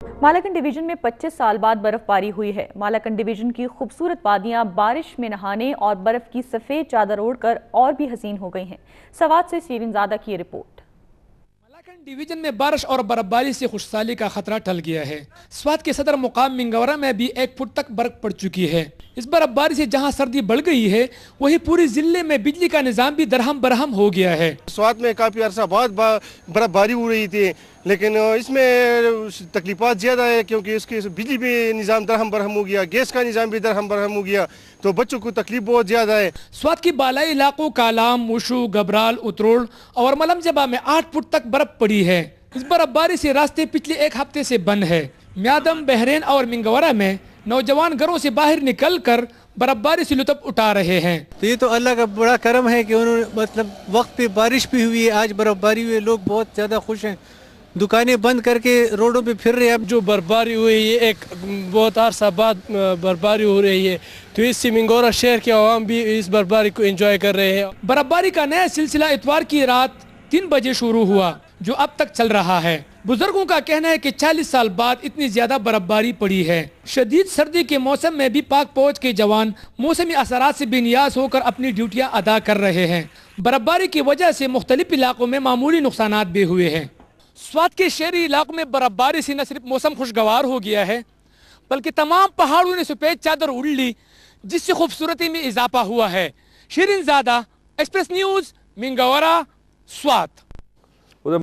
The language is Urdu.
مالاکنڈ ڈویژن میں 25 سال بعد برف باری ہوئی ہے۔ مالاکنڈ ڈویژن کی خوبصورت وادیاں بارش میں نہانے اور برف کی سفید چادر اوڑھ کر اور بھی حسین ہو گئی ہیں۔ سوات سے شیرین زادہ کی رپورٹ۔ مالاکنڈ ڈویژن میں بارش اور برف باری سے خوشحالی کا خطرہ ٹل گیا ہے۔ سوات کے صدر مقام منگورہ میں بھی 1 فٹ تک برف پڑ چکی ہے۔ اس برف باری سے جہاں سردی بڑھ گئی ہے وہی پوری ضلع میں بجلی کا نظام بھی درہم برہم ہو گیا ہے۔ سوات میں کافی عرصہ بعد برف باری ہو رہی تھی، لیکن اس میں تکلیفات زیادہ ہے کیونکہ اس کی بجلی بھی نظام درہم برہم ہو گیا، گیس کا نظام بھی درہم برہم ہو گیا، تو بچوں کو تکلیف بہت زیادہ ہے۔ سوات کی بالائی علاقوں کالام، موشو، گبرال، اتروڑ اور ملم جبہ میں 8 فٹ تک برف پڑی ہے۔ اس برف باری سے راستے پچھلے 1 ہفتے سے بند ہے۔ میادم، بحرین اور منگورہ میں نوجوان گھروں سے باہر نکل کر برف باری سے لطف اٹھا رہے ہیں۔ تو یہ تو اللہ کا بڑا کرم ہے کہ انہوں نے مطلب وقت پہ بارش بھی ہوئی ہے، آج برف باری ہوئی ہے، لوگ بہت زیادہ خوش ہیں، دکانیں بند کر کے روڈوں پہ پھر رہے ہیں۔ اب جو برفباری ہوئی یہ ایک بہت عرصہ بعد برفباری ہو رہی ہے، تو اس سے منگورہ شہر کے عوام بھی اس برفباری کو انجوائے کر رہے ہیں۔ برفباری کا نیا سلسلہ اتوار کی رات 3 بجے شروع ہوا جو اب تک چل رہا ہے۔ بزرگوں کا کہنا ہے کہ 40 سال بعد اتنی زیادہ برفباری پڑی ہے۔ شدید سردی کے موسم میں بھی پاک فوج کے جوان موسمی اثرات سے بے نیاز ہو کر اپنی ڈیوٹیاں ادا کر رہے ہیں۔ برفباری کی وجہ سے مختلف علاقوں میں معمولی نقصانات بھی ہوئے ہیں۔ سوات کے شہری علاقوں میں برفباری سے نہ صرف موسم خوشگوار ہو گیا ہے بلکہ تمام پہاڑوں نے سفید چادر اوڑھ لی، جس سے خوبصورتی میں اضافہ ہوا ہے۔ شیرین زادہ، ایکسپریس نیوز، منگورہ، سوات۔